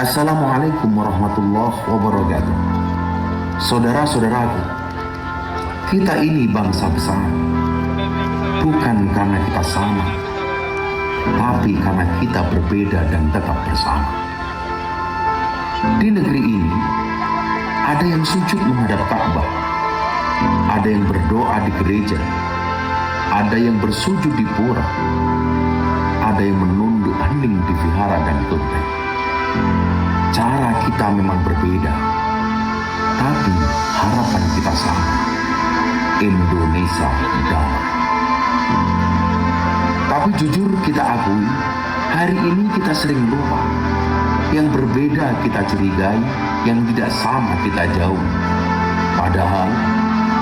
Assalamualaikum warahmatullahi wabarakatuh. Saudara-saudaraku, kita ini bangsa besar, bukan karena kita sama, tapi karena kita berbeda dan tetap bersama. Di negeri ini, ada yang sujud menghadap Ka'bah, ada yang berdoa di gereja, ada yang bersujud di pura, ada yang menunduk hening di vihara dan kelenteng. Cara kita memang berbeda, tapi harapan kita sama. Indonesia damai. Tapi jujur kita akui, hari ini kita sering lupa. Yang berbeda kita curigai, yang tidak sama kita jauh. Padahal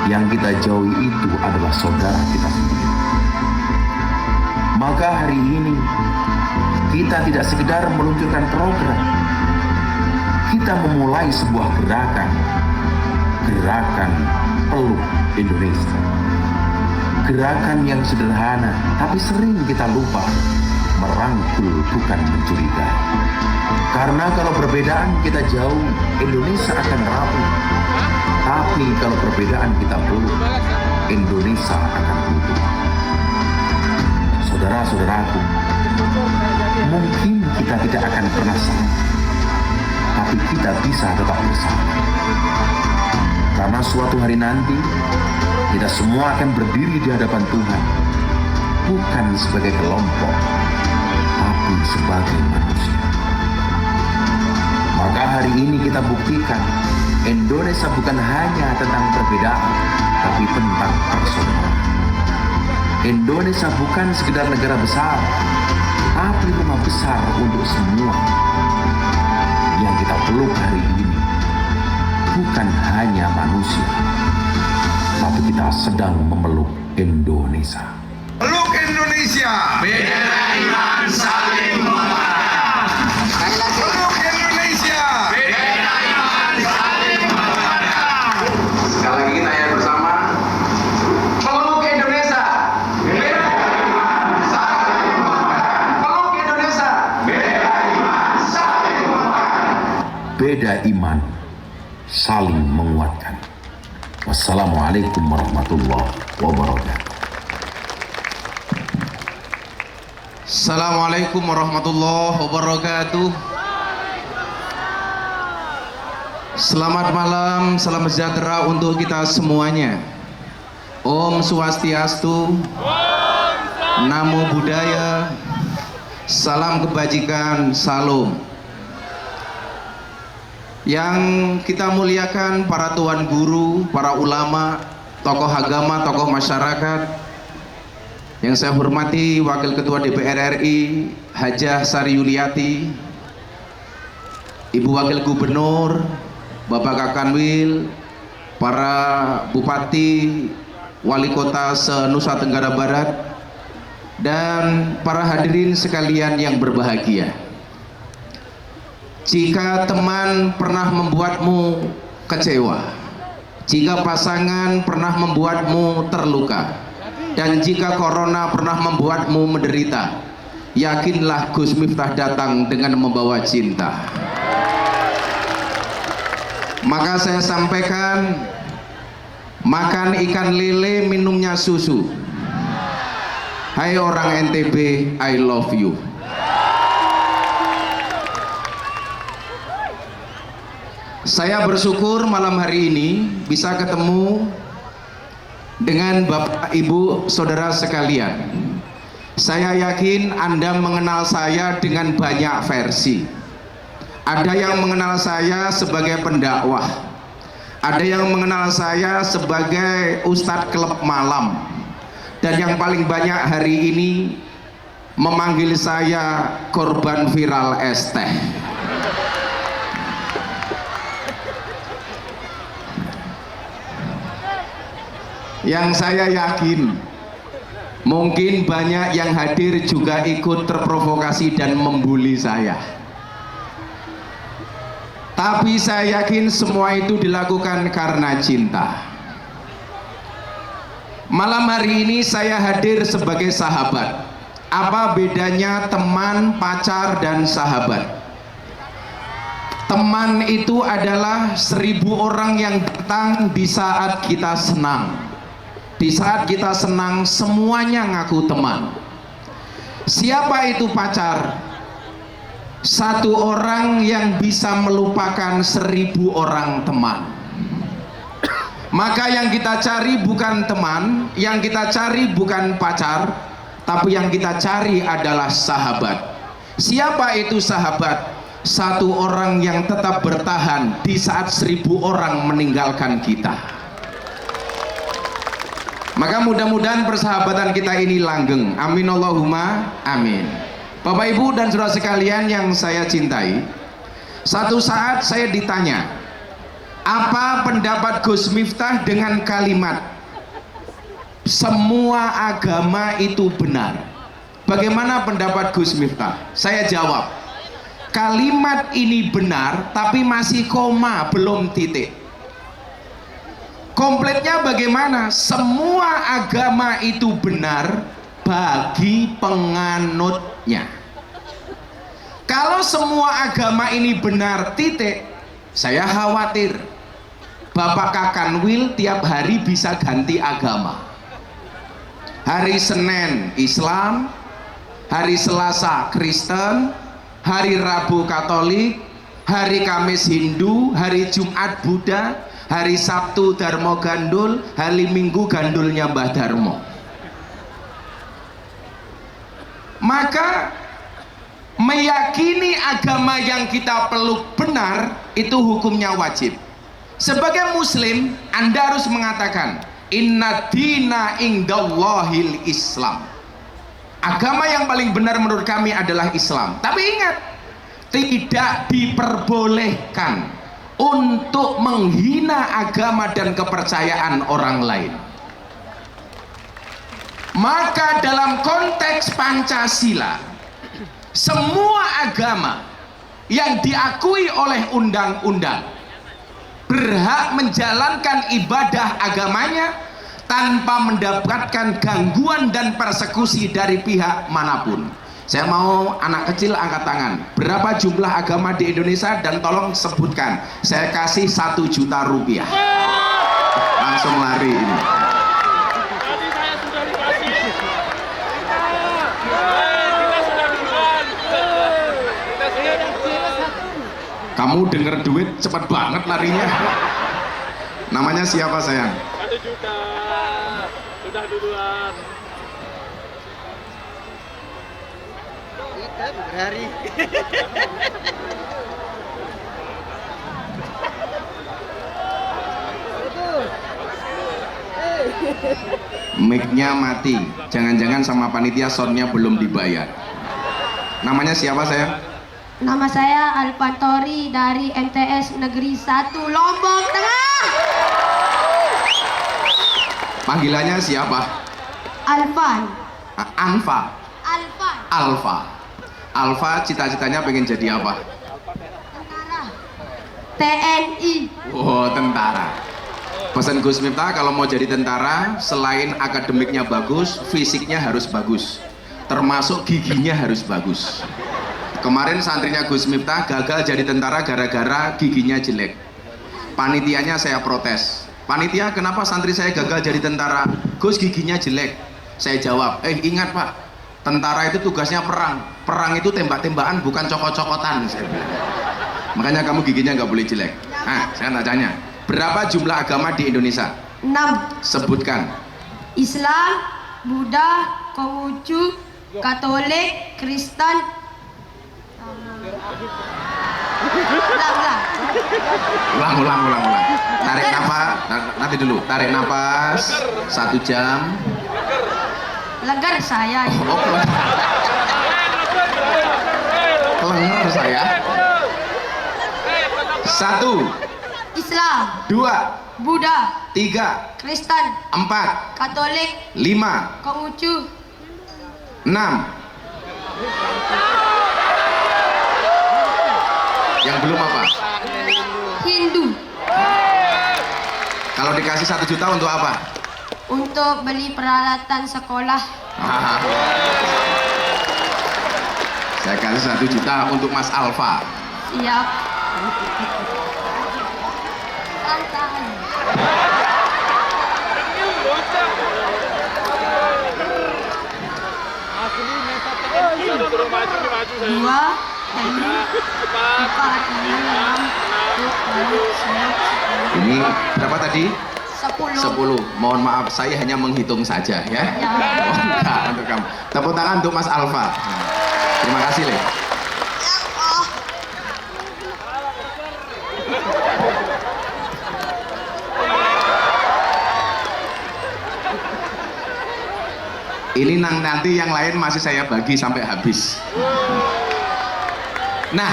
yang kita jauhi itu adalah saudara kita sendiri. Maka hari ini kita tidak sekedar meluncurkan program, kita memulai sebuah gerakan peluk Indonesia. Gerakan yang sederhana, tapi sering kita lupa, merangkul bukan mencurigai. Karena kalau perbedaan kita jauh, Indonesia akan rapuh. Tapi kalau perbedaan kita peluk, Indonesia akan utuh. Saudara-saudaraku, mungkin kita tidak akan pernah sama, tapi kita bisa tetap bersama. Karena suatu hari nanti, kita semua akan berdiri di hadapan Tuhan, bukan sebagai kelompok, tapi sebagai manusia. Maka hari ini kita buktikan, Indonesia bukan hanya tentang perbedaan, tapi tentang persaudaraan. Indonesia bukan sekedar negara besar, tapi rumah besar untuk semua. Yang kita peluk hari ini bukan hanya manusia, tapi kita sedang memeluk Indonesia. Peluk Indonesia, bendera iman saling menguatkan. Peluk Indonesia, bendera iman saling menguatkan. Sekali lagi kita ya bersama. Peluk Indonesia, bendera iman saling menguatkan. Peluk Indonesia, bendera iman saling menguatkan. Beda iman saling menguatkan. Wassalamualaikum warahmatullahi wabarakatuh. Assalamualaikum warahmatullahi wabarakatuh. Selamat malam, salam sejahtera untuk kita semuanya. Om Swastiastu, Namo Buddhaya, salam kebajikan, salam. Yang kita muliakan para tuan guru, para ulama, tokoh agama, tokoh masyarakat. Yang saya hormati Wakil Ketua DPR RI Hajah Sari Yuliati, Ibu Wakil Gubernur, Bapak Kakanwil, para Bupati, Wali Kota se-Nusa Tenggara Barat, dan para hadirin sekalian yang berbahagia. Jika teman pernah membuatmu kecewa, jika pasangan pernah membuatmu terluka, dan jika corona pernah membuatmu menderita, yakinlah Gus Miftah datang dengan membawa cinta. Maka saya sampaikan, makan ikan lele, minumnya susu. Hai orang NTB, I love you. Saya bersyukur malam hari ini bisa ketemu dengan Bapak, Ibu, Saudara sekalian. Saya yakin Anda mengenal saya dengan banyak versi. Ada yang mengenal saya sebagai pendakwah, ada yang mengenal saya sebagai ustadz klub malam, dan yang paling banyak hari ini memanggil saya korban viral es teh. Yang saya yakin mungkin banyak yang hadir juga ikut terprovokasi dan membuli saya. Tapi saya yakin semua itu dilakukan karena cinta. Malam hari ini saya hadir sebagai sahabat. Apa bedanya teman, pacar, dan sahabat? Teman itu adalah 1000 orang yang datang di saat kita senang. Di saat kita senang semuanya ngaku teman. Siapa itu pacar? Satu orang yang bisa melupakan 1000 orang teman. Maka yang kita cari bukan teman, yang kita cari bukan pacar, tapi yang kita cari adalah sahabat. Siapa itu sahabat? Satu orang yang tetap bertahan di saat 1000 orang meninggalkan kita. Maka mudah-mudahan persahabatan kita ini langgeng. Amin Allahumma amin. Bapak Ibu dan saudara sekalian yang saya cintai, satu saat saya ditanya, apa pendapat Gus Miftah dengan kalimat semua agama itu benar? Bagaimana pendapat Gus Miftah? Saya jawab, kalimat ini benar tapi masih koma, belum titik. Kompletnya bagaimana? Semua agama itu benar bagi penganutnya. Kalau semua agama ini benar titik, saya khawatir Bapak Kakanwil tiap hari bisa ganti agama. Hari Senin Islam, hari Selasa Kristen, hari Rabu Katolik, hari Kamis Hindu, hari Jumat Buddha, hari Sabtu Darmo Gandul, hari Minggu gandulnya Mbah Darmo. Maka meyakini agama yang kita peluk benar itu hukumnya wajib. Sebagai muslim, Anda harus mengatakan inna dina indallahil Islam. Agama yang paling benar menurut kami adalah Islam. Tapi ingat, tidak diperbolehkan untuk menghina agama dan kepercayaan orang lain. Maka dalam konteks Pancasila, semua agama yang diakui oleh undang-undang berhak menjalankan ibadah agamanya tanpa mendapatkan gangguan dan persekusi dari pihak manapun. Saya mau anak kecil angkat tangan. Berapa jumlah agama di Indonesia dan tolong sebutkan. Saya kasih 1 juta rupiah. Langsung lari ini. Tadi saya sudah dikasih. Kita sudah duluan. Kamu denger duit cepat banget larinya. Namanya siapa sayang? 1 juta. Sudah duluan. Berhari. Mic-nya mati. Jangan-jangan sama panitia soundnya belum dibayar. Namanya siapa sayang? Nama saya Alfantori dari MTS Negeri 1 Lombok Tengah. Panggilannya siapa? Alfan. Anfa. Alfan. Alfa. Alfa cita-citanya pengen jadi apa? Tentara. TNI. Oh, tentara. Pesan Gus Miftah kalau mau jadi tentara, selain akademiknya bagus, fisiknya harus bagus. Termasuk giginya harus bagus. Kemarin santrinya Gus Miftah gagal jadi tentara gara-gara giginya jelek. Panitianya saya protes. Panitia, kenapa santri saya gagal jadi tentara? Gus, giginya jelek. Saya jawab, ingat Pak, tentara itu tugasnya perang. Perang itu tembak-tembakan, bukan cokot-cokotan. Saya bilang. Makanya kamu giginya nggak boleh jelek. Nah, saya nak tanya, berapa jumlah agama di Indonesia? 6. Sebutkan. Islam, Buddha, Konghucu, Katolik, Kristen. Ulang. Tarik nafas, nanti dulu. Tarik nafas 1 jam. Legar saya. Oh, kelenger saya. 1, Islam, 2, Buddha, 3, Kristen, 4, Katolik, 5, Konghucu, 6. Yang belum apa? Hindu. Kalau dikasih 1 juta untuk apa? Untuk beli peralatan sekolah. Aha. Saya kasih 1 juta untuk Mas Alfa. Siap. Santai. Ini bocah. Asli meta TNI. Suruh maju nih, maju saya. 2, ini, 4, 5, 6, 7, 8, 9, 10. Ini berapa tadi? 10. 10. Mohon maaf, saya hanya menghitung saja ya. Ya. Oh, enggak, untuk kamu. Tepuk tangan untuk Mas Alfa. Terima kasih, Le. Ini nanti yang lain masih saya bagi sampai habis. Nah,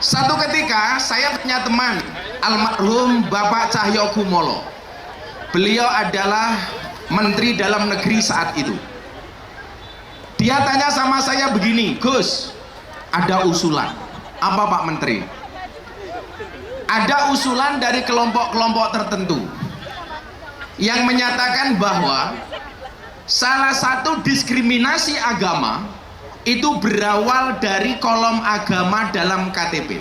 satu ketika saya punya teman almarhum Bapak Cahyo Kumolo. Beliau adalah Menteri Dalam Negeri saat itu. Dia tanya sama saya begini, Gus, ada usulan. Apa Pak Menteri? Ada usulan dari kelompok-kelompok tertentu yang menyatakan bahwa salah satu diskriminasi agama itu berawal dari kolom agama dalam KTP.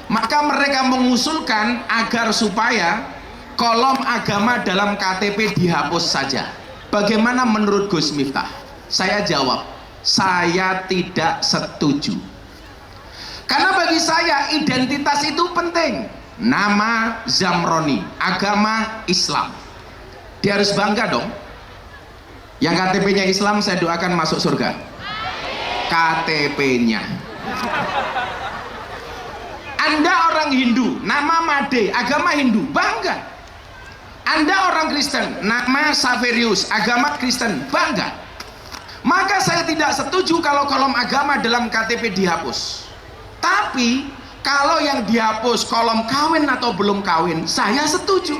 Maka mereka mengusulkan agar supaya kolom agama dalam KTP dihapus saja. Bagaimana menurut Gus Miftah? Saya jawab, saya tidak setuju. Karena bagi saya identitas itu penting. Nama Zamroni, agama Islam. Dia harus bangga dong. Yang KTP-nya Islam saya doakan masuk surga. KTP-nya. Anda orang Hindu, nama Made, agama Hindu, bangga. Anda orang Kristen, nama Saverius, agama Kristen, bangga. Maka saya tidak setuju kalau kolom agama dalam KTP dihapus. Tapi kalau yang dihapus kolom kawin atau belum kawin, saya setuju.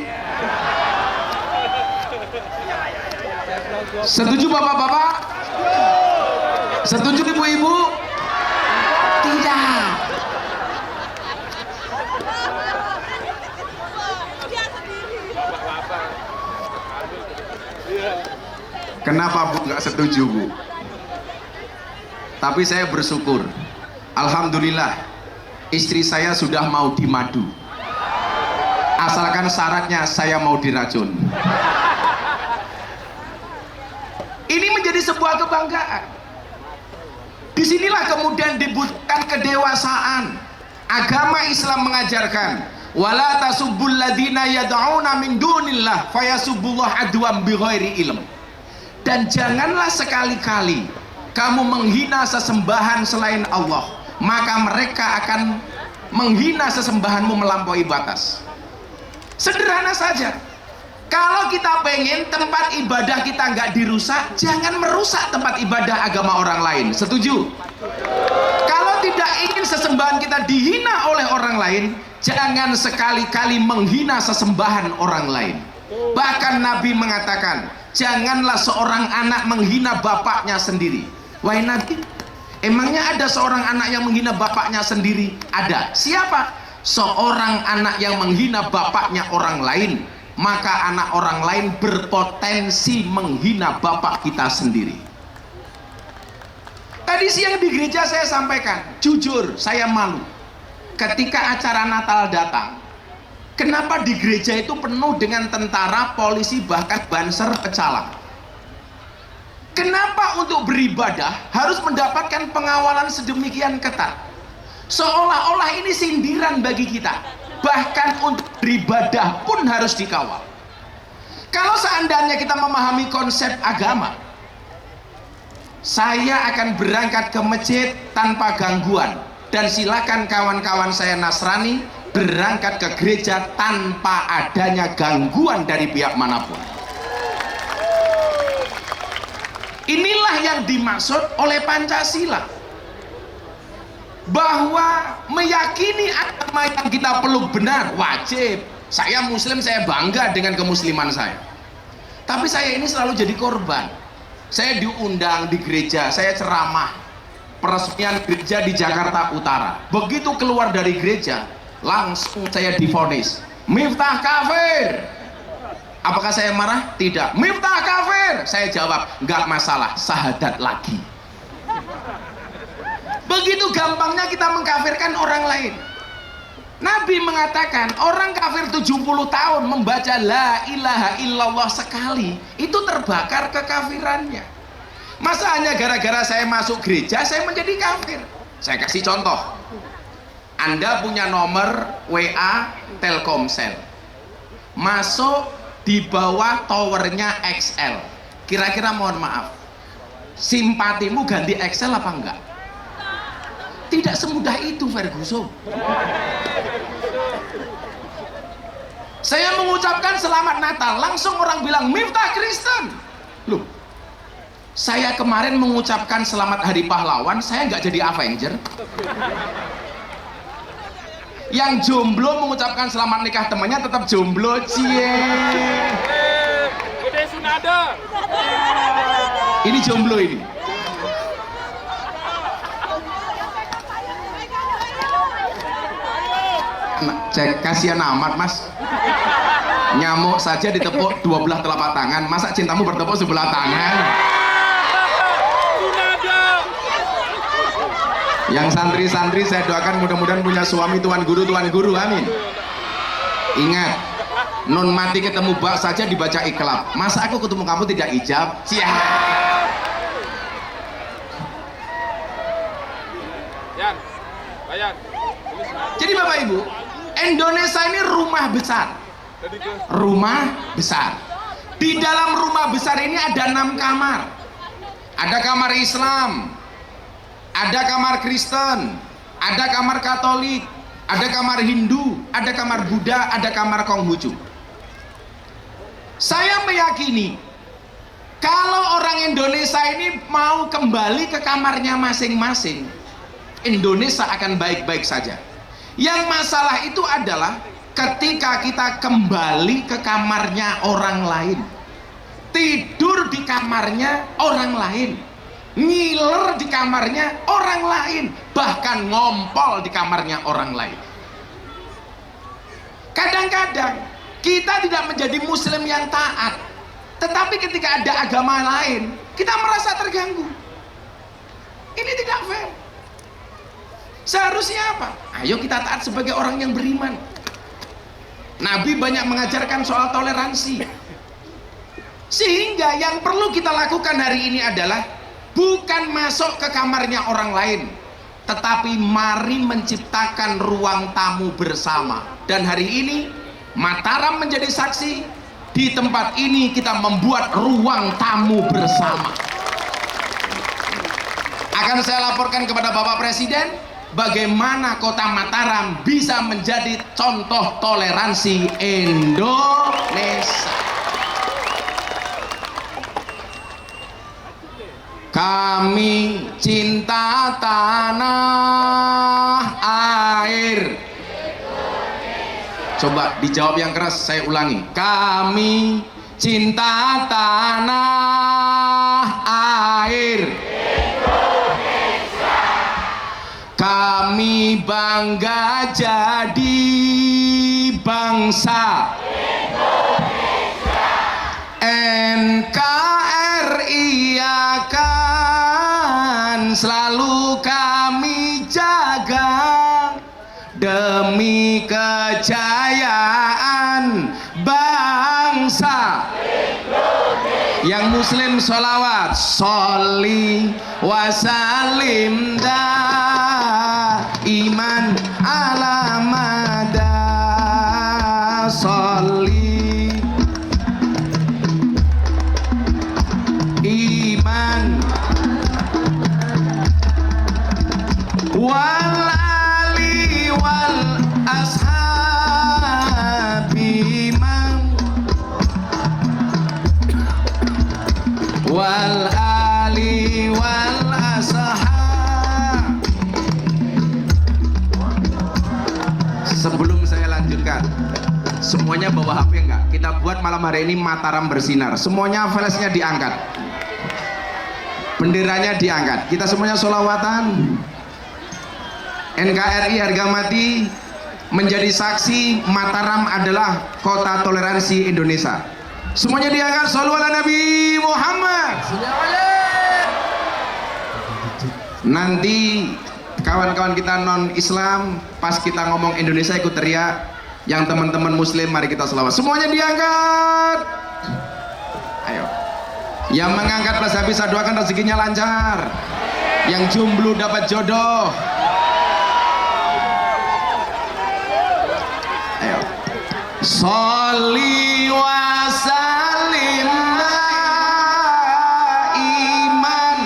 Setuju bapak-bapak? Setuju ibu-ibu? Tidak. Kenapa Bu nggak setuju Bu? Tapi saya bersyukur, alhamdulillah istri saya sudah mau dimadu. Asalkan syaratnya saya mau diracun. Ini menjadi sebuah kebanggaan. Disinilah kemudian dibutuhkan kedewasaan. Agama Islam mengajarkan, wala tasubbul ladzina yad'una min dunillah fayasubbullah adwan bighairi ilm. Dan janganlah sekali-kali kamu menghina sesembahan selain Allah, maka mereka akan menghina sesembahanmu melampaui batas. Sederhana saja. Kalau kita pengen tempat ibadah kita nggak dirusak, jangan merusak tempat ibadah agama orang lain. Setuju? Kalau tidak ingin sesembahan kita dihina oleh orang lain, jangan sekali-kali menghina sesembahan orang lain. Bahkan Nabi mengatakan, janganlah seorang anak menghina bapaknya sendiri. Wahai Nabi, emangnya ada seorang anak yang menghina bapaknya sendiri? Ada. Siapa? Seorang anak yang menghina bapaknya orang lain, maka anak orang lain berpotensi menghina bapak kita sendiri. Tadi siang di gereja saya sampaikan, jujur saya malu ketika acara Natal datang. Kenapa di gereja itu penuh dengan tentara, polisi, bahkan banser, pecalang? Kenapa untuk beribadah harus mendapatkan pengawalan sedemikian ketat? Seolah-olah ini sindiran bagi kita. Bahkan untuk beribadah pun harus dikawal. Kalau seandainya kita memahami konsep agama, saya akan berangkat ke masjid tanpa gangguan, dan silakan kawan-kawan saya Nasrani berangkat ke gereja tanpa adanya gangguan dari pihak manapun. Inilah yang dimaksud oleh Pancasila, bahwa meyakini agama yang kita peluk benar wajib. Saya Muslim, saya bangga dengan kemusliman saya. Tapi saya ini selalu jadi korban. Saya diundang di gereja, saya ceramah peresmian gereja di Jakarta Utara. Begitu keluar dari gereja, langsung saya divonis Miftah kafir. Apakah saya marah? Tidak. Miftah kafir. Saya jawab, nggak masalah, syahadat lagi. Begitu gampangnya kita mengkafirkan orang lain. Nabi mengatakan orang kafir 70 tahun membaca la ilaha illallah sekali itu terbakar kekafirannya. Masa hanya gara-gara saya masuk gereja saya menjadi kafir? Saya kasih contoh. Anda punya nomor WA Telkomsel, masuk di bawah towernya XL, kira-kira mohon maaf, simpatimu ganti XL apa enggak? Tidak semudah itu, Ferguson. Saya mengucapkan selamat Natal, langsung orang bilang Miftah Kristen. Loh, saya kemarin mengucapkan selamat Hari Pahlawan, saya nggak jadi Avenger. Yang jomblo mengucapkan selamat nikah temannya tetap jomblo, cie. Gede Sunada. Ini jomblo ini. Nah, cek kasihan amat mas. Nyamuk saja ditepuk dua belah telapak tangan, masa cintamu bertepuk sebelah tangan? Sunada. Yang santri-santri saya doakan mudah-mudahan punya suami tuan guru, amin. Ingat, non mati ketemu bak saja dibaca iklab. Masa aku ketemu kamu tidak ijab? Siap. Yan, Bayan. Jadi Bapak Ibu, Indonesia ini rumah besar. Rumah besar. Di dalam rumah besar ini ada 6 kamar. Ada kamar Islam, ada kamar Kristen, ada kamar Katolik, ada kamar Hindu, ada kamar Buddha, ada kamar Konghucu. Saya meyakini kalau orang Indonesia ini mau kembali ke kamarnya masing-masing, Indonesia akan baik-baik saja. Yang masalah itu adalah ketika kita kembali ke kamarnya orang lain, tidur di kamarnya orang lain, ngiler di kamarnya orang lain, bahkan ngompol di kamarnya orang lain. Kadang-kadang kita tidak menjadi muslim yang taat, tetapi ketika ada agama lain kita merasa terganggu. Ini tidak fair. Seharusnya apa? Ayo kita taat sebagai orang yang beriman. Nabi banyak mengajarkan soal toleransi. Sehingga yang perlu kita lakukan hari ini adalah bukan masuk ke kamarnya orang lain, tetapi mari menciptakan ruang tamu bersama. Dan hari ini Mataram menjadi saksi. Di tempat ini kita membuat ruang tamu bersama. Akan saya laporkan kepada Bapak Presiden bagaimana kota Mataram bisa menjadi contoh toleransi Indonesia. Kami cinta tanah air. Coba dijawab yang keras, saya ulangi. Kami cinta tanah air. Kami bangga jadi bangsa Indonesia. NKRI akan selalu kami jaga demi kejayaan bangsa Indonesia. Yang muslim sholawat, sholli wasalim iman alamada sholli iman wal ali wal ashabi iman wal ali wal ashab. Sebelum saya lanjutkan, semuanya bawa HP enggak? Kita buat malam hari ini Mataram bersinar. Semuanya flashnya diangkat, benderanya diangkat. Kita semuanya sholawatan. NKRI harga mati menjadi saksi Mataram adalah kota toleransi Indonesia. Semuanya diangkat. Shollu ala Nabi Muhammad. Nanti kawan-kawan kita non Islam, pas kita ngomong Indonesia ikut teriak. Yang teman-teman Muslim, mari kita selawat. Semuanya diangkat. Ayo. Yang mengangkat plus habis doakan rezekinya lancar. Yang jomblo dapat jodoh. Ayo. Sholli wa sallim iman.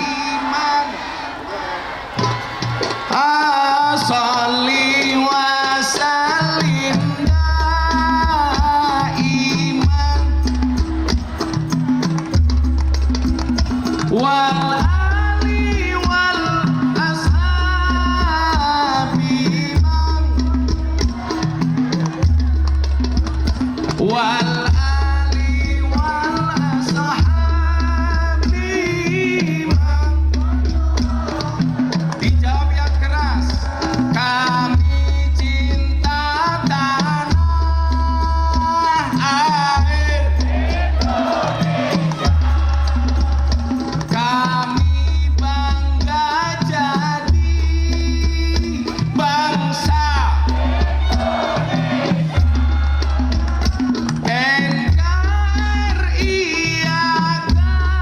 Sholli wa sallim iman. Wal ali wal ashabi wal ali wal ashabi. Dijawab yang keras. Kami cinta tanah air. Kami bangga jadi bangsa NKRI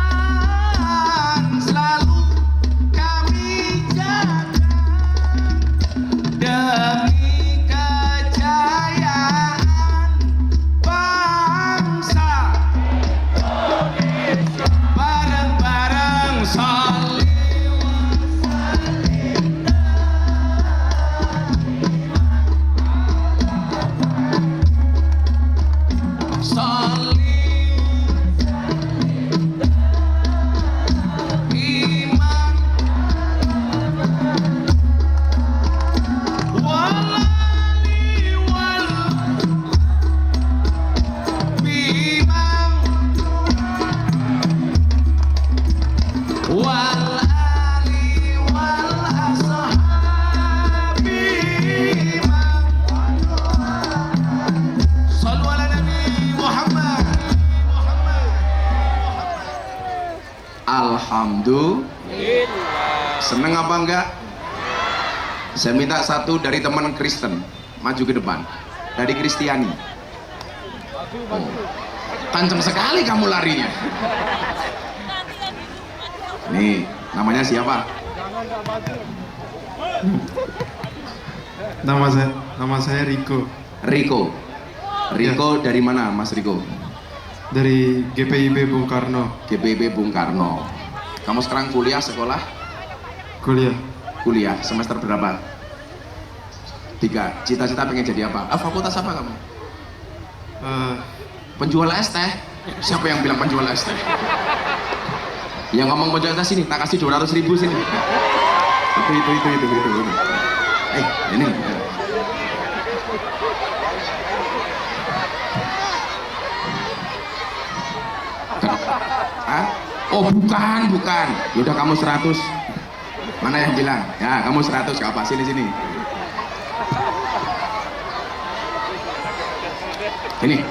akan selalu kami jaga demi kejayaan bangsa. Bareng-bareng sholli sholli iman wal ali wal bimang wal ali wal ashabi. Shallu ala Nabi Muhammad. Alhamdulillah. Seneng apa enggak? Saya minta satu dari teman Kristen maju ke depan. Dari Kristiani. Kenceng sekali kamu larinya. Nih, namanya siapa? Nama saya Riko Riko. Riko dari mana, Mas Riko? dari GPIB Bung Karno, GPIB Bung Karno. Kamu sekarang kuliah sekolah? kuliah. Kuliah semester berapa? 3. Cita-cita pengen jadi apa? Fakultas apa kamu? Penjual es teh. Siapa yang bilang penjual es teh? Yang ngomong penjual es teh sini, tak kasih 200.000 sini. Itu. Ini. Hah? Oh bukan. Yaudah kamu 100. Mana yang bilang? Ya kamu 100 ke apa? Sini. Ini,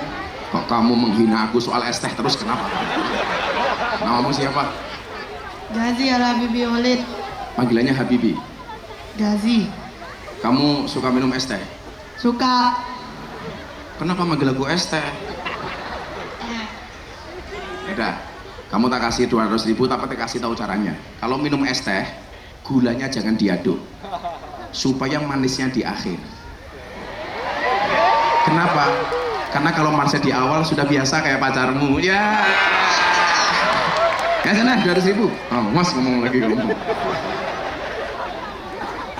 kok kamu menghina aku soal es teh terus kenapa? Namamu siapa? Gazi Al-Habibi Walid. Panggilannya Habibi. Gazi. Kamu suka minum es teh? Suka. Kenapa manggil aku es teh? Udah, kamu tak kasih 200.000 tapi tak kasih tahu caranya. Kalau minum es teh, gulanya jangan diaduk, supaya manisnya di akhir. Kenapa? Karena kalau manisnya di awal sudah biasa kayak pacarmu. Ya sana 200.000. Oh, Mas ngomong lagi kamu.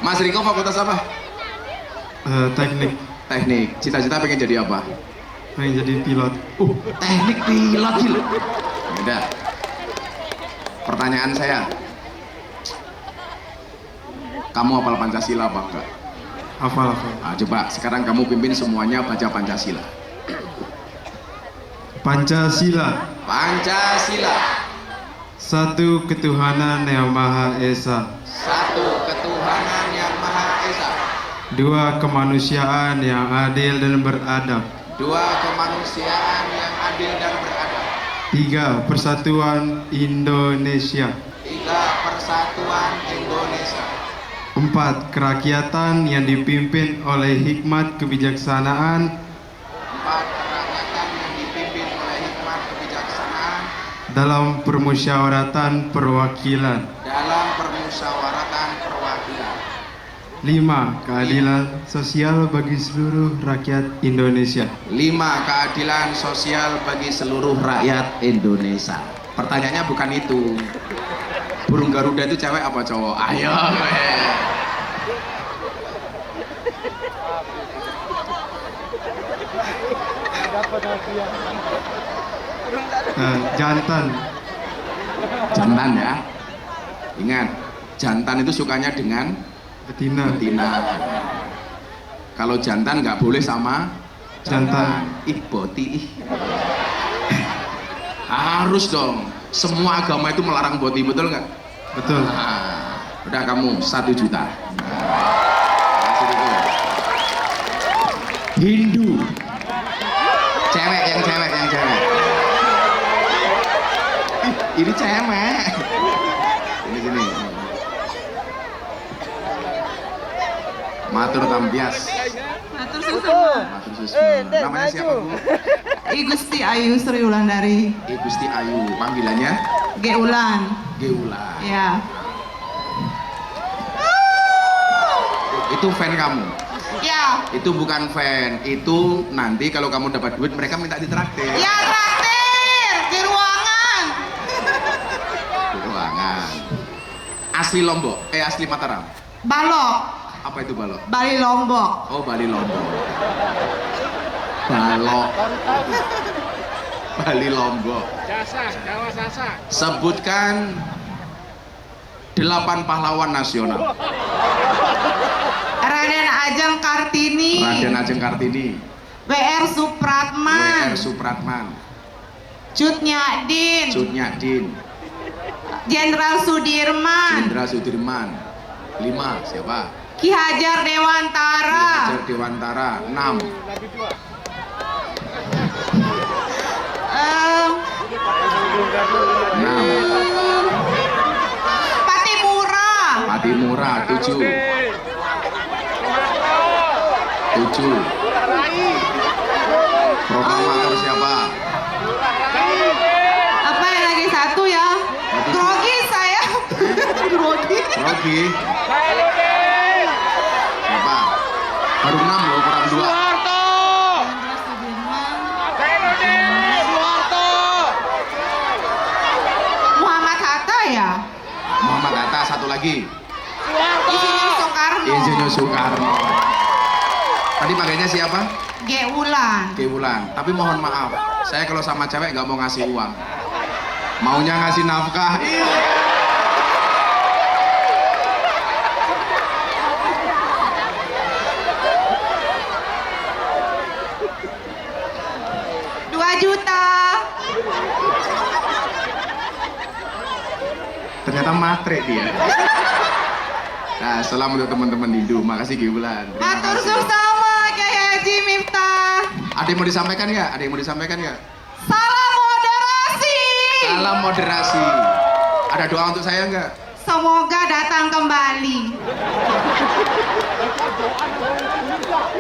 Mas Riko fakultas apa? Teknik. Cita-cita pengen jadi apa? Pengen jadi pilot. Teknik pilot gila. Udah. Pertanyaan saya. Kamu hafal Pancasila apa enggak? Hafal. Nah, coba sekarang kamu pimpin semuanya baca Pancasila. Pancasila. Satu ketuhanan yang Maha Esa. Satu ketuhanan yang Maha Esa. Dua kemanusiaan yang adil dan beradab. Dua kemanusiaan yang adil dan beradab. Tiga persatuan Indonesia. Tiga persatuan Indonesia. 4. Kerakyatan yang dipimpin oleh hikmat kebijaksanaan 4. Kerakyatan yang dipimpin oleh hikmat kebijaksanaan dalam permusyawaratan perwakilan. dalam permusyawaratan perwakilan. 5. Keadilan sosial bagi seluruh rakyat Indonesia. 5. Keadilan sosial bagi seluruh rakyat Indonesia. Pertanyaannya bukan itu. Burung Garuda itu cewek apa cowok? Ayo. Jantan. Jantan ya. Ingat, jantan itu sukanya dengan Betina. betina. Kalau jantan nggak boleh sama Jantan. Ih, boti ih. Harus dong. Semua agama itu melarang boti, betul nggak? Betul. Nah, udah kamu 1 juta. Hindu. Cewek yang cewek. Ih, ini cewek. Sini. Matur tampias. Matur susun. Matur susun. Namanya siapa, Bu? I Gusti Ayu Sri Wulandari. Gusti Ayu. Panggilannya G Ulan. Geula. Ya. Itu fan kamu. Ya. Itu bukan fan. Itu nanti kalau kamu dapat duit mereka minta ditraktir. Ya traktir di ruangan. Di ruangan. Asli Lombok. Asli Mataram. Balok. Apa itu balok? Bali Lombok. Oh, Bali Lombok. Balok. Bali Lombok. Jawa Sasa. Sebutkan 8 pahlawan nasional. Raden Ajeng Kartini. Raden Ajeng Kartini, WR Supratman. WR Supratman, Cut Nyadin. Cut Nyadin, Jenderal Sudirman. Jenderal Sudirman. 5 siapa? Ki Hajar Dewantara. Hajar Dewantara. 6 Patimura. Patimura. 7 Proklamator siapa? Apa yang lagi 1 ya? Grogi saya. Grogi. Rogi. Siapa? Baru 6 loh, kurang 2. Soeharto. Soeharto. Muhammad Hatta ya? Muhammad Hatta. 1 lagi. Insinyur Soekarno. Insinyur Soekarno. Tadi panggilnya siapa? G Ulan. Wulan. Tapi mohon maaf, saya kalau sama cewek nggak mau ngasih uang. Maunya ngasih nafkah. Juta. Ternyata matre dia. Nah, salam untuk teman-teman Hindu. Makasih Wulan. Matur sama Kiai Haji Miftah. Ada yang mau disampaikan nggak? Ada yang mau disampaikan nggak? Salam moderasi. Salam moderasi. Ada doa untuk saya nggak? Semoga datang kembali.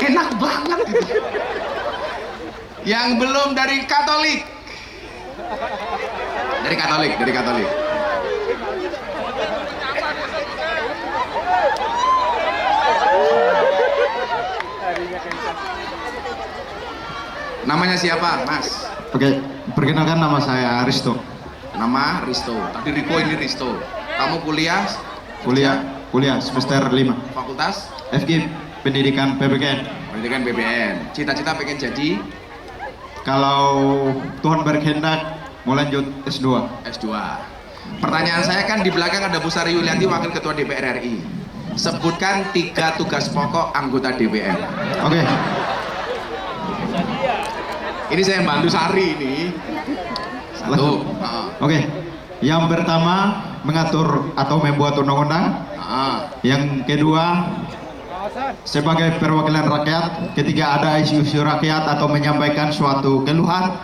Enak banget gitu. Yang belum dari Katolik. Dari Katolik. Namanya siapa, Mas? Oke, perkenalkan nama saya Risto. Nama Risto. Tadi Riko, ini Risto. Kamu kuliah? Kuliah semester 5. Fakultas FG Pendidikan PPKN. Pendidikan BBN. Cita-cita pengen jadi Kalau Tuhan berkehendak mau lanjut S2. S2. Pertanyaan saya kan di belakang ada Bu Sari Yulianti, Wakil Ketua DPR RI. Sebutkan 3 tugas pokok anggota DPR. Oke. Ini saya bantu Sari ini. 1. Langsung. Oke. Yang pertama mengatur atau membuat undang-undang. Yang kedua sebagai perwakilan rakyat, ketika ada isu-isu rakyat atau menyampaikan suatu keluhan,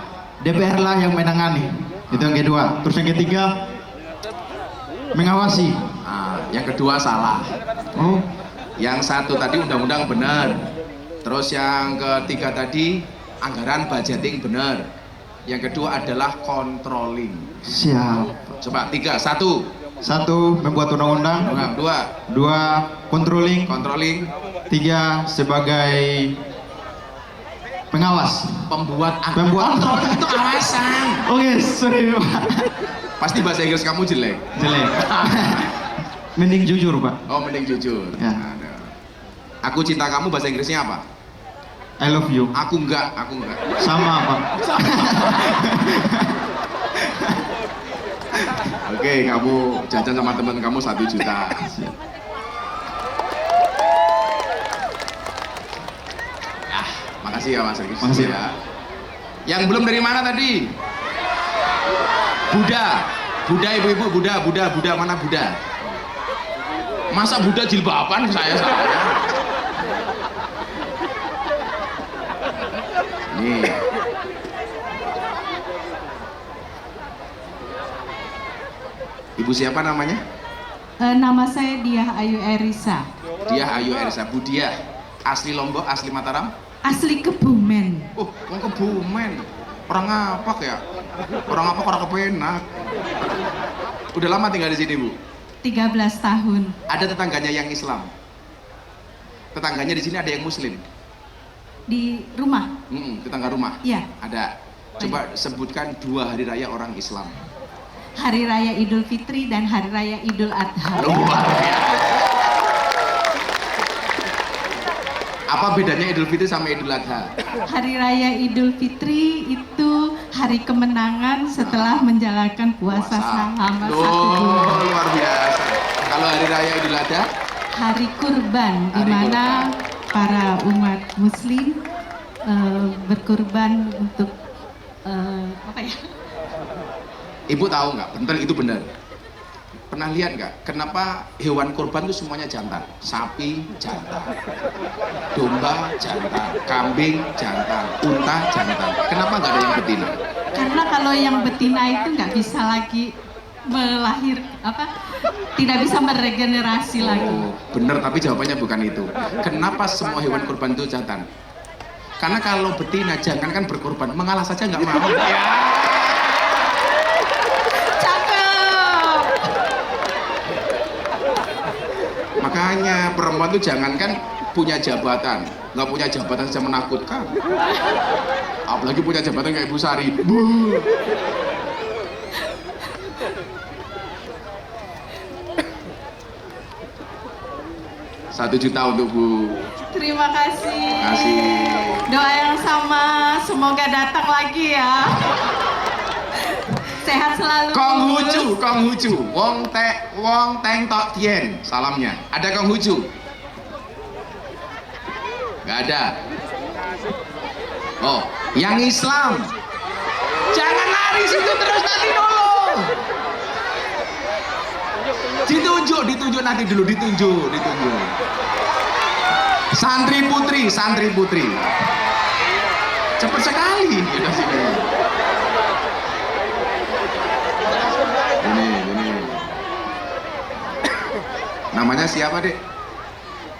DPR lah yang menangani. Itu yang kedua. Terus yang ketiga mengawasi Yang kedua salah. Oh, Yang satu tadi undang-undang benar. Terus yang ketiga tadi anggaran budgeting benar. Yang kedua adalah controlling. siap. Coba tiga, satu, 1. Membuat undang-undang. dua, 2. Controlling. controlling, 3. Sebagai pengawas. pembuat Pembuat. controlling itu awasan. Oke, sorry Pak. Pasti bahasa Inggris kamu jelek. Jelek. Mending jujur Pak. Oh, mending jujur. Ya. Ada. Aku cinta kamu bahasa Inggrisnya apa? I love you. Aku enggak. Sama Pak. Oke, kamu jajan sama teman kamu 1 juta. Makasih ya Mas Riki. Makasih. Ya. Yang belum dari mana tadi? Buddha ibu-ibu, Buddha, mana Buddha? Masa Buddha jilbaban saya. Nih. Ibu siapa namanya? Nama saya Diah Ayu Erisa. Diah Ayu Erisa. Bu Diah. Asli Lombok, asli Mataram? Asli Kebumen. Oh, wong Kebumen. Orang apa ya? Orang apa orang kepenak? Udah lama tinggal di sini, Bu? 13 tahun. Ada tetangganya yang Islam? Tetangganya di sini ada yang Muslim? Di rumah? Tetangga rumah? Iya. Ada. Coba sebutkan 2 hari raya orang Islam. Hari Raya Idul Fitri dan Hari Raya Idul Adha. Luar biasa. Apa bedanya Idul Fitri sama Idul Adha? Hari Raya Idul Fitri itu hari kemenangan setelah menjalankan puasa selama 1 bulan. Luar biasa. Kalau hari raya Idul Adha? Hari kurban, di Hari mana kurban. para umat Muslim berkurban untuk apa ya? Ibu tahu nggak? Bener itu benar. Pernah lihat nggak? Kenapa hewan kurban itu semuanya jantan? Sapi jantan, domba jantan, kambing jantan, unta jantan. Kenapa nggak ada yang betina? Karena kalau yang betina itu nggak bisa lagi tidak bisa meregenerasi lagi. Oh, bener, tapi jawabannya bukan itu. Kenapa semua hewan kurban itu jantan? Karena kalau betina jangankan berkorban, mengalah saja nggak mau. Cakep. Makanya perempuan tuh jangankan punya jabatan, nggak punya jabatan saja menakutkan. Apalagi punya jabatan kayak Ibu Sari. Satu juta untuk Bu. Terima kasih. Terima kasih. Doa yang sama, semoga datang lagi ya. Sehat selalu. Kong Hucu, wong teng tok tien, salamnya. Ada Kong Hucu? Gak ada. Oh, yang Islam. Jangan lari situ terus, nanti dulu. Ditunjuk nanti dulu, ditunjuk. Santri putri. Cepat sekali. Yaudah sini. Ini. Namanya siapa, Dek?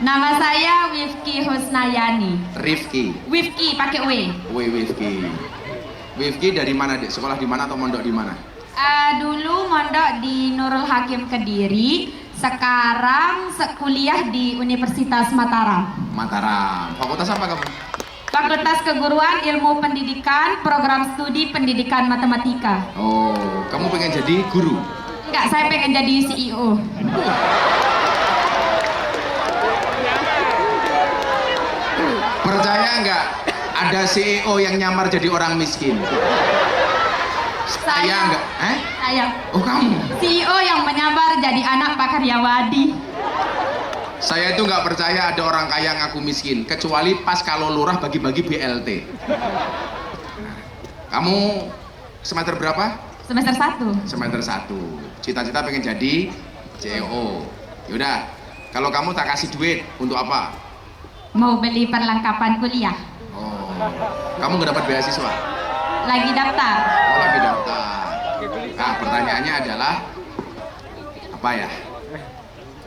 Nama saya Wifki Husnayani. Rifki. Wifki pakai W. Wifki dari mana, Dek? Sekolah di mana atau mondok di mana? Dulu mondok di Nurul Hakim Kediri, sekarang kuliah di Universitas Mataram. Fakultas apa kamu? Fakultas Keguruan Ilmu Pendidikan, Program Studi Pendidikan Matematika. Oh, kamu pengen jadi guru? Enggak, saya pengen jadi CEO. Percaya nggak ada CEO yang nyamar jadi orang miskin? Saya nggak? Saya Oh, kamu? CEO yang menyamar jadi anak Pak Karyawadi. Saya itu nggak percaya ada orang kaya ngaku miskin, kecuali pas kalau lurah bagi-bagi BLT. Kamu semester berapa? Semester 1. Semester 1. Cita-cita pengen jadi CEO. Yaudah, kalau kamu tak kasih duit, untuk apa? Mau beli perlengkapan kuliah. Oh, kamu nggak dapat beasiswa? Lagi daftar. Oh, lagi daftar. Nah, pertanyaannya adalah apa ya?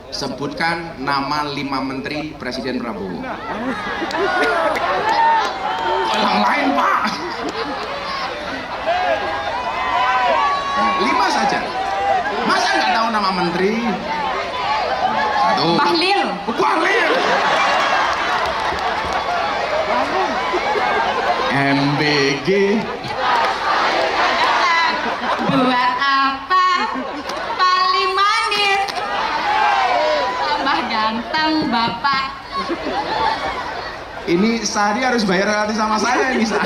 Sebutkan nama 5 menteri Presiden Prabowo. Yang lain, Pak. 5 saja. Masa nggak tahu nama menteri? 1. Bahlil. Bahlil. MBG. Buat apa? Paling manis. Tambah ganteng, Bapak. Ini Sari harus bayar royalti sama saya ini, Sa.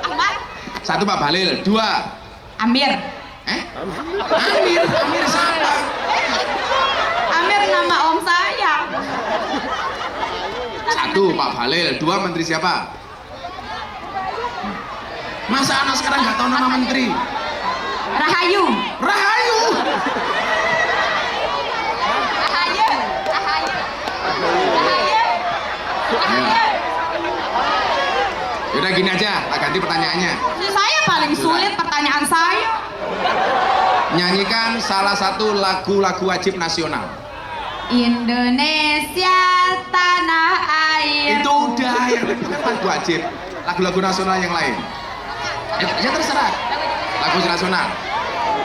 Ahmad. 1 Pak Bahlil, 2. Amir. Amir siapa? Amir nama om saya. 1 Pak Bahlil, 2 menteri siapa? Masa anak sekarang nggak tahu nama menteri? Rahayu. Rahayu. Rahayu. Rahayu. Rahayu. Rahayu. Yaudah gini aja, tak ganti pertanyaannya. Saya paling sulit pertanyaan saya. Nyanyikan salah satu lagu-lagu wajib nasional. Indonesia tanah air. Itu udah yang lagu wajib. Lagu-lagu nasional yang lain. Ya terserah. Lagu nasional.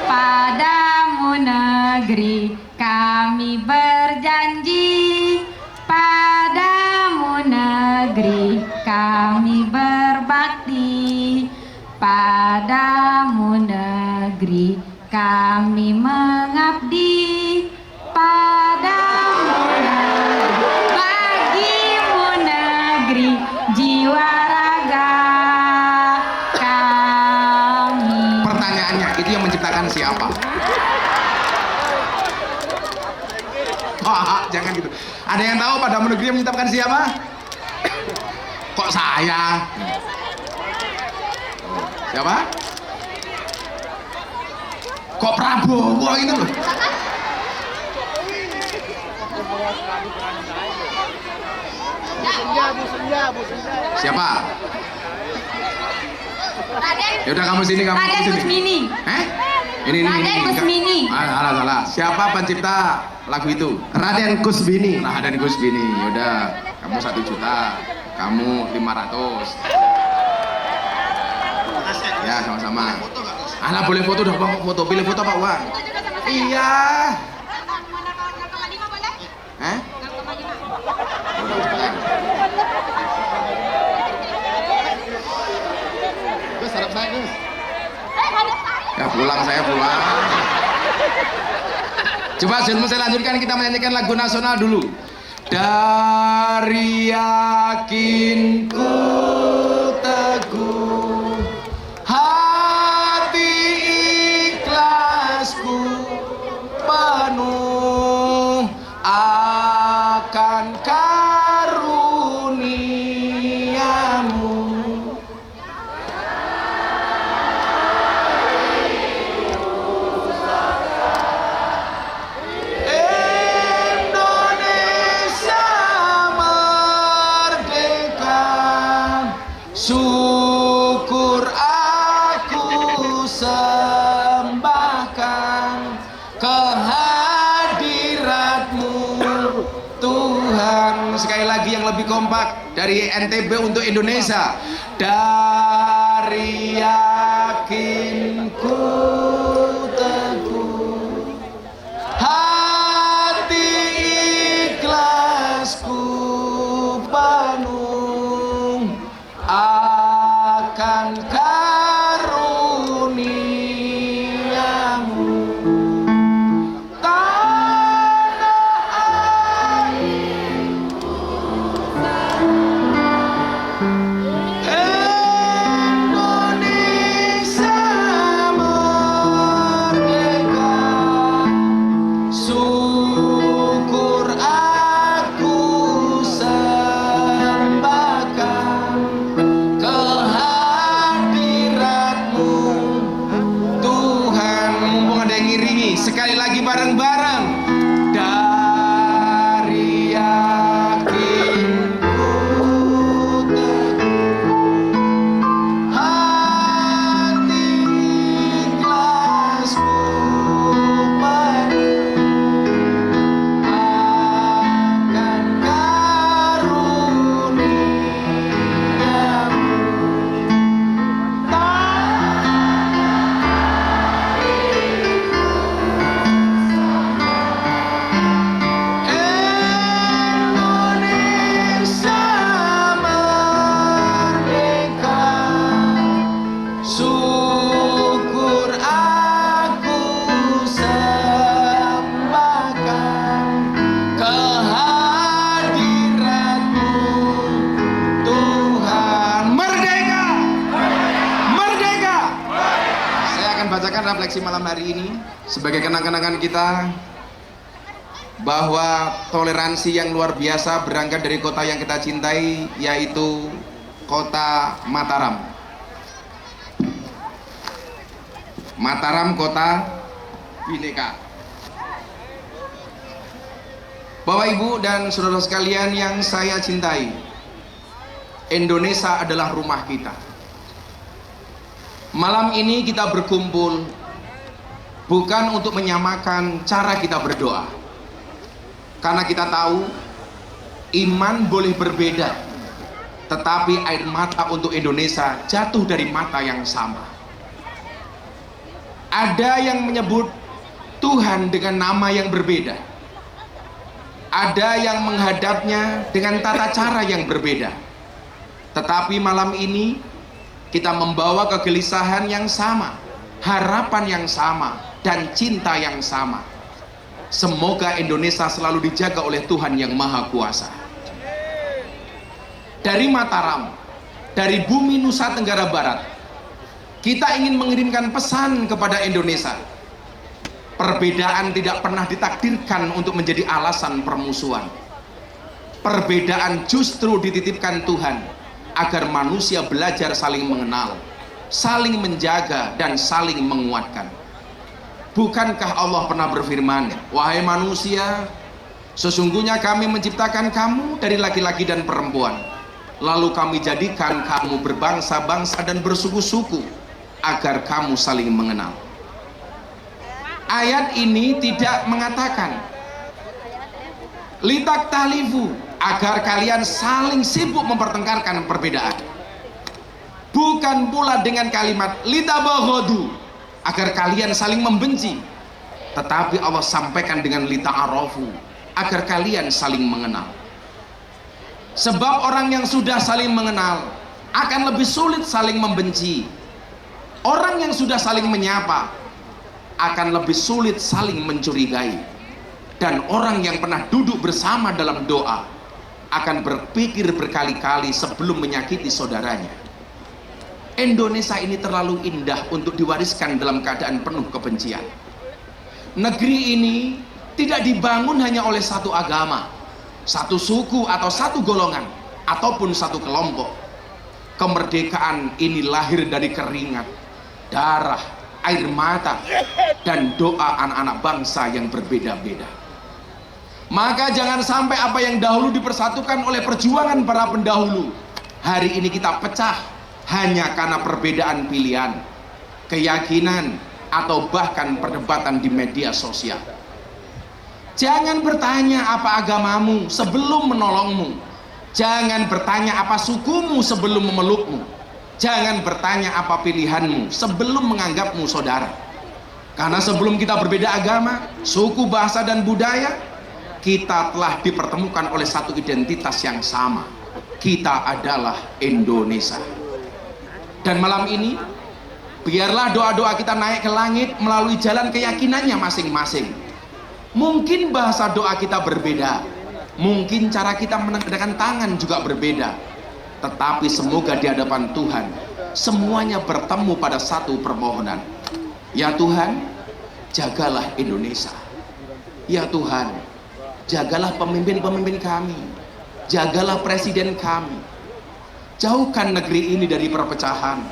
Padamu negeri kami berjanji, padamu negeri kami berbakti, padamu negeri kami mengabdi, padamu negeri, bagimu negeri jiwa raga kami. Pertanyaannya, itu yang menciptakan siapa? Jangan gitu. Ada yang tahu pada negeri yang menciptakan siapa? Kok saya? Siapa? Kok Prabowo itu loh? Siapa? Raden. Yaudah kamu sini, kamu Raden sini. Kusmini. Ini. Raden Kusmini. Salah. Siapa pencipta lagu itu? Raden Kusbini. Raden Kusbini. Yaudah, kamu 1 juta, kamu 500. Ya, sama-sama. Alah, boleh foto dong, Bang. Foto, pilih foto Pak Wah. Iya. Hah? Ya pulang, saya pulang. Coba sebelum saya lanjutkan, kita menyanyikan lagu nasional dulu. Dari yakinku teguh, hati ikhlasku penuh akan karuniamu. Syukur aku sembahkan kehadiratmu Tuhan. Sekali lagi yang lebih kompak dari NTB untuk Indonesia. Dari yakinku teguh, hati ikhlasku penuh akan karuniamu. Tanah airku Indonesia merdeka, syukur aku sembahkan kehadiratmu bacakan refleksi malam hari ini sebagai kenang-kenangan kita bahwa toleransi yang luar biasa berangkat dari kota yang kita cintai, yaitu kota Mataram. Mataram, kota Bhinneka. Bapak, Ibu, dan saudara sekalian yang saya cintai, Indonesia adalah rumah kita. Malam ini kita berkumpul bukan untuk menyamakan cara kita berdoa, karena kita tahu iman boleh berbeda, tetapi air mata untuk Indonesia jatuh dari mata yang sama. Ada yang menyebut Tuhan dengan nama yang berbeda, ada yang menghadapnya dengan tata cara yang berbeda, tetapi malam ini kita membawa kegelisahan yang sama, harapan yang sama, dan cinta yang sama. Semoga Indonesia selalu dijaga oleh Tuhan yang Maha Kuasa. Dari Mataram, dari bumi Nusa Tenggara Barat, kita ingin mengirimkan pesan kepada Indonesia. Perbedaan tidak pernah ditakdirkan untuk menjadi alasan permusuhan. Perbedaan justru dititipkan Tuhan agar manusia belajar saling mengenal, saling menjaga, dan saling menguatkan. Bukankah Allah pernah berfirman, "Wahai manusia, sesungguhnya kami menciptakan kamu dari laki-laki dan perempuan, lalu kami jadikan kamu berbangsa-bangsa dan bersuku-suku, agar kamu saling mengenal." Ayat ini tidak mengatakan litak talifu, agar kalian saling sibuk mempertengkarkan perbedaan. Bukan pula dengan kalimat litabaghadu, agar kalian saling membenci. Tetapi Allah sampaikan dengan lita'arafu, agar kalian saling mengenal. Sebab orang yang sudah saling mengenal akan lebih sulit saling membenci. Orang yang sudah saling menyapa akan lebih sulit saling mencurigai. Dan orang yang pernah duduk bersama dalam doa akan berpikir berkali-kali sebelum menyakiti saudaranya. Indonesia ini terlalu indah untuk diwariskan dalam keadaan penuh kebencian. Negeri ini tidak dibangun hanya oleh satu agama, satu suku atau satu golongan, ataupun satu kelompok. Kemerdekaan ini lahir dari keringat, darah, air mata, dan doa anak-anak bangsa yang berbeda-beda. Maka jangan sampai apa yang dahulu dipersatukan oleh perjuangan para pendahulu, hari ini kita pecah hanya karena perbedaan pilihan, keyakinan, atau bahkan perdebatan di media sosial. Jangan bertanya apa agamamu sebelum menolongmu. Jangan bertanya apa sukumu sebelum memelukmu. Jangan bertanya apa pilihanmu sebelum menganggapmu saudara. Karena sebelum kita berbeda agama, suku, bahasa, dan budaya, kita telah dipertemukan oleh satu identitas yang sama. Kita adalah Indonesia. Dan malam ini, biarlah doa-doa kita naik ke langit melalui jalan keyakinannya masing-masing. Mungkin bahasa doa kita berbeda, mungkin cara kita menegakkan tangan juga berbeda, tetapi semoga di hadapan Tuhan semuanya bertemu pada satu permohonan. Ya Tuhan, jagalah Indonesia. Ya Tuhan, jagalah pemimpin-pemimpin kami, jagalah presiden kami. Jauhkan negeri ini dari perpecahan,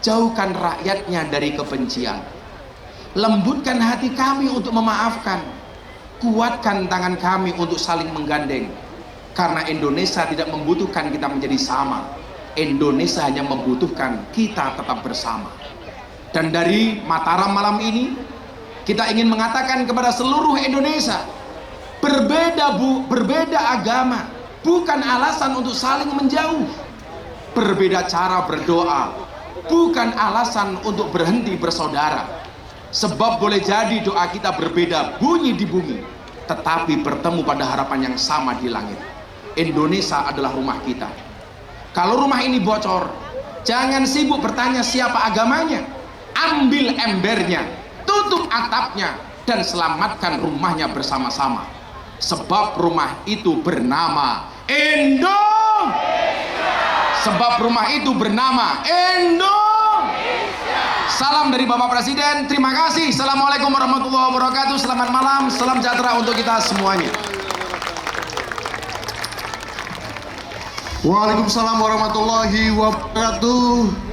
jauhkan rakyatnya dari kebencian. Lembutkan hati kami untuk memaafkan, kuatkan tangan kami untuk saling menggandeng. Karena Indonesia tidak membutuhkan kita menjadi sama, Indonesia hanya membutuhkan kita tetap bersama. Dan dari Mataram malam ini, kita ingin mengatakan kepada seluruh Indonesia, berbeda agama bukan alasan untuk saling menjauh. Berbeda cara berdoa bukan alasan untuk berhenti bersaudara. Sebab boleh jadi doa kita berbeda bunyi di bumi, tetapi bertemu pada harapan yang sama di langit. Indonesia adalah rumah kita. Kalau rumah ini bocor, jangan sibuk bertanya siapa agamanya. Ambil embernya, tutup atapnya, dan selamatkan rumahnya bersama-sama. Sebab rumah itu bernama Indonesia. Sebab rumah itu bernama Indonesia. Salam dari Bapak Presiden. Terima kasih. Assalamualaikum warahmatullahi wabarakatuh. Selamat malam. Salam sejahtera untuk kita semuanya. Waalaikumsalam warahmatullahi wabarakatuh.